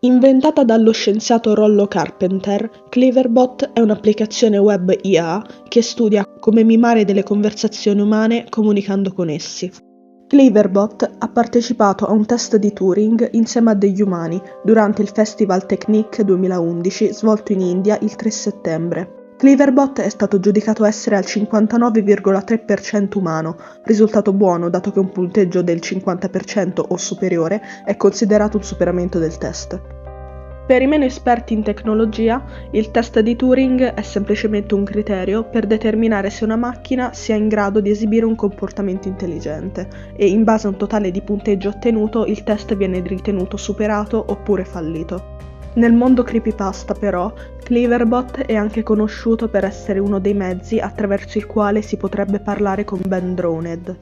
Inventata dallo scienziato Rollo Carpenter, Cleverbot è un'applicazione web IA che studia come mimare delle conversazioni umane comunicando con essi. Cleverbot ha partecipato a un test di Turing insieme a degli umani durante il Festival Technique 2011 svolto in India il 3 settembre. Cleverbot è stato giudicato essere al 59,3% umano, risultato buono dato che un punteggio del 50% o superiore è considerato un superamento del test. Per i meno esperti in tecnologia, il test di Turing è semplicemente un criterio per determinare se una macchina sia in grado di esibire un comportamento intelligente e in base a un totale di punteggio ottenuto il test viene ritenuto superato oppure fallito. Nel mondo creepypasta però, Cleverbot è anche conosciuto per essere uno dei mezzi attraverso il quale si potrebbe parlare con Ben Droned.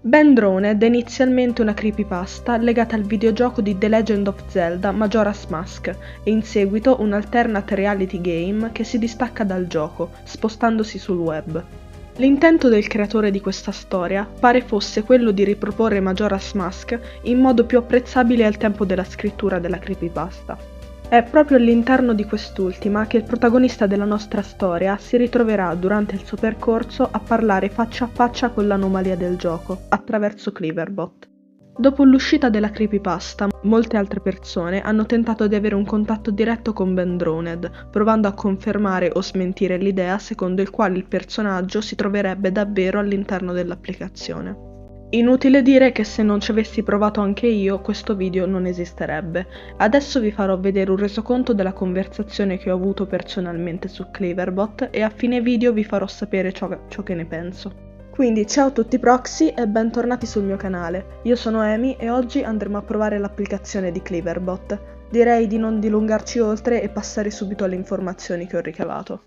Ben Droned è inizialmente una creepypasta legata al videogioco di The Legend of Zelda Majora's Mask e in seguito un alternate reality game che si distacca dal gioco, spostandosi sul web. L'intento del creatore di questa storia pare fosse quello di riproporre Majora's Mask in modo più apprezzabile al tempo della scrittura della creepypasta. È proprio all'interno di quest'ultima che il protagonista della nostra storia si ritroverà durante il suo percorso a parlare faccia a faccia con l'anomalia del gioco, attraverso Cleverbot. Dopo l'uscita della creepypasta, molte altre persone hanno tentato di avere un contatto diretto con Ben Droned, provando a confermare o smentire l'idea secondo il quale il personaggio si troverebbe davvero all'interno dell'applicazione. Inutile dire che se non ci avessi provato anche io, questo video non esisterebbe. Adesso vi farò vedere un resoconto della conversazione che ho avuto personalmente su Cleverbot e a fine video vi farò sapere ciò che ne penso. Quindi ciao a tutti proxy e bentornati sul mio canale. Io sono Amy e oggi andremo a provare l'applicazione di Cleverbot. Direi di non dilungarci oltre e passare subito alle informazioni che ho ricavato.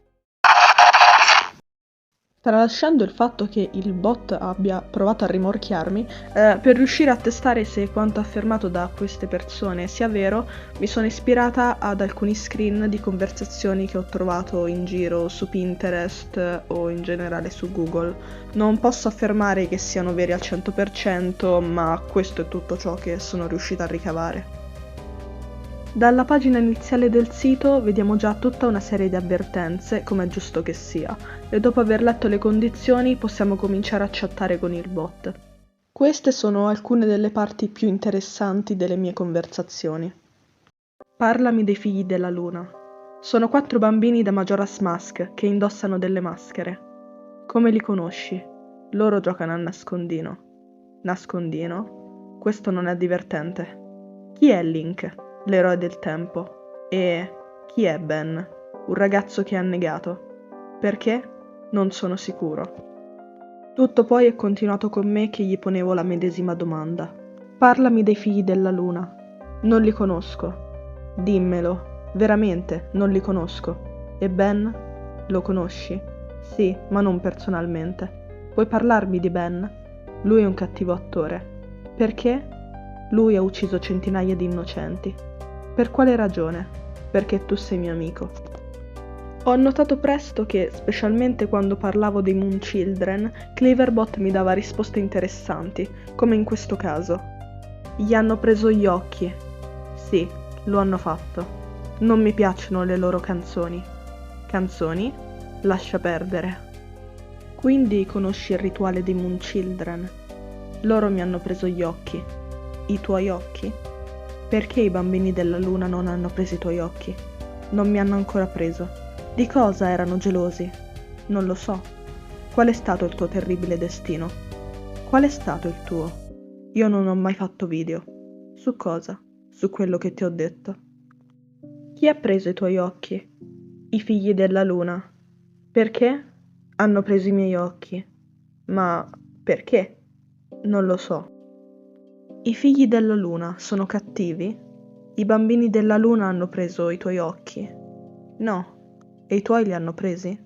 Tralasciando il fatto che il bot abbia provato a rimorchiarmi, per riuscire a testare se quanto affermato da queste persone sia vero, mi sono ispirata ad alcuni screen di conversazioni che ho trovato in giro su Pinterest o in generale su Google. Non posso affermare che siano veri al 100%, ma questo è tutto ciò che sono riuscita a ricavare. Dalla pagina iniziale del sito vediamo già tutta una serie di avvertenze, come è giusto che sia, e dopo aver letto le condizioni possiamo cominciare a chattare con il bot. Queste sono alcune delle parti più interessanti delle mie conversazioni. Parlami dei figli della luna. Sono 4 bambini da Majora's Mask che indossano delle maschere. Come li conosci? Loro giocano a nascondino. Nascondino? Questo non è divertente. Chi è Link? L'eroe del tempo. E chi è Ben? Un ragazzo che ha negato. Perché? Non sono sicuro. Tutto poi è continuato con me che gli ponevo la medesima domanda. Parlami dei figli della luna. Non li conosco. Dimmelo. Veramente, non li conosco. E Ben? Lo conosci? Sì, ma non personalmente. Puoi parlarmi di Ben? Lui è un cattivo attore. Perché? Lui ha ucciso centinaia di innocenti. Per quale ragione? Perché tu sei mio amico. Ho notato presto che, specialmente quando parlavo dei Moon Children, Cleverbot mi dava risposte interessanti, come in questo caso. Gli hanno preso gli occhi. Sì, lo hanno fatto. Non mi piacciono le loro canzoni. Canzoni? Lascia perdere. Quindi conosci il rituale dei Moon Children. Loro mi hanno preso gli occhi. I tuoi occhi? Perché i bambini della luna non hanno preso i tuoi occhi? Non mi hanno ancora preso. Di cosa erano gelosi? Non lo so. Qual è stato il tuo terribile destino? Qual è stato il tuo? Io non ho mai fatto video. Su cosa? Su quello che ti ho detto. Chi ha preso i tuoi occhi? I figli della luna. Perché? Hanno preso i miei occhi. Ma perché? Non lo so. I figli della luna sono cattivi? I bambini della luna hanno preso i tuoi occhi? No. E i tuoi li hanno presi?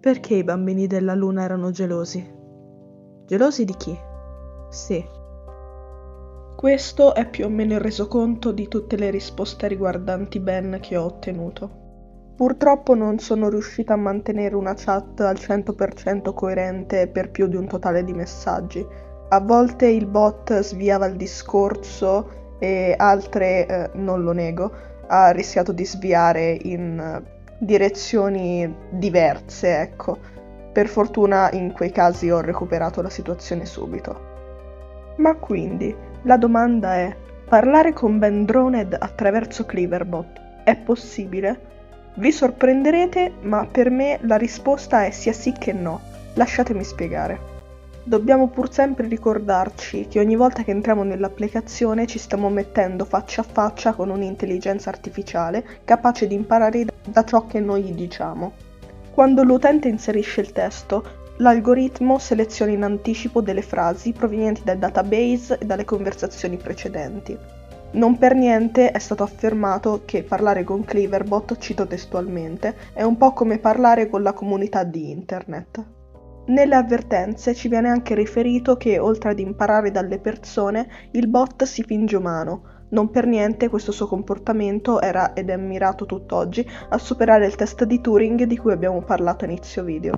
Perché i bambini della luna erano gelosi? Gelosi di chi? Sì. Questo è più o meno il resoconto di tutte le risposte riguardanti Ben che ho ottenuto. Purtroppo non sono riuscita a mantenere una chat al 100% coerente per più di un totale di messaggi. A volte il bot sviava il discorso e altre, non lo nego, ha rischiato di sviare in direzioni diverse, ecco. Per fortuna in quei casi ho recuperato la situazione subito. Ma quindi, la domanda è, parlare con Ben Droned attraverso Cleverbot è possibile? Vi sorprenderete, ma per me la risposta è sia sì che no. Lasciatemi spiegare. Dobbiamo pur sempre ricordarci che ogni volta che entriamo nell'applicazione ci stiamo mettendo faccia a faccia con un'intelligenza artificiale capace di imparare da ciò che noi gli diciamo. Quando l'utente inserisce il testo, l'algoritmo seleziona in anticipo delle frasi provenienti dal database e dalle conversazioni precedenti. Non per niente è stato affermato che parlare con Cleverbot, cito testualmente, è un po' come parlare con la comunità di internet. Nelle avvertenze ci viene anche riferito che, oltre ad imparare dalle persone, il bot si finge umano. Non per niente questo suo comportamento era ed è mirato tutt'oggi a superare il test di Turing di cui abbiamo parlato a inizio video.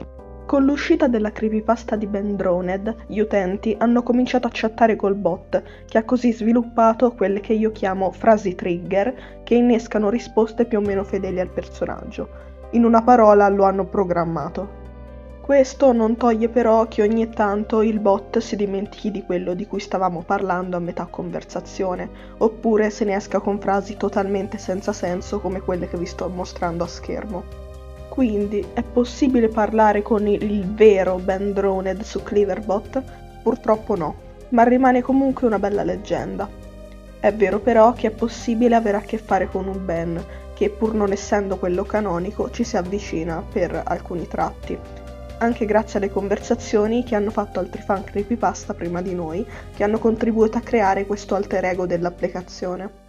Con l'uscita della creepypasta di Ben Droned, gli utenti hanno cominciato a chattare col bot, che ha così sviluppato quelle che io chiamo frasi trigger, che innescano risposte più o meno fedeli al personaggio. In una parola, lo hanno programmato. Questo non toglie però che ogni tanto il bot si dimentichi di quello di cui stavamo parlando a metà conversazione, oppure se ne esca con frasi totalmente senza senso come quelle che vi sto mostrando a schermo. Quindi è possibile parlare con il vero Ben Droned su Cleverbot? Purtroppo no, ma rimane comunque una bella leggenda. È vero però che è possibile avere a che fare con un Ben, che pur non essendo quello canonico ci si avvicina per alcuni tratti, anche grazie alle conversazioni che hanno fatto altri fan creepypasta prima di noi, che hanno contribuito a creare questo alter ego dell'applicazione.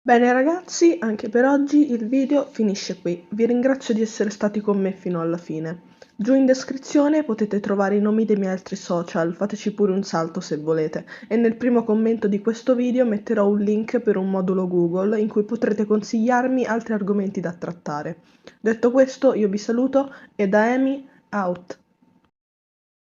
Bene ragazzi, anche per oggi il video finisce qui. Vi ringrazio di essere stati con me fino alla fine. Giù in descrizione potete trovare i nomi dei miei altri social, fateci pure un salto se volete, e nel primo commento di questo video metterò un link per un modulo Google in cui potrete consigliarmi altri argomenti da trattare. Detto questo, io vi saluto e da Amy, out!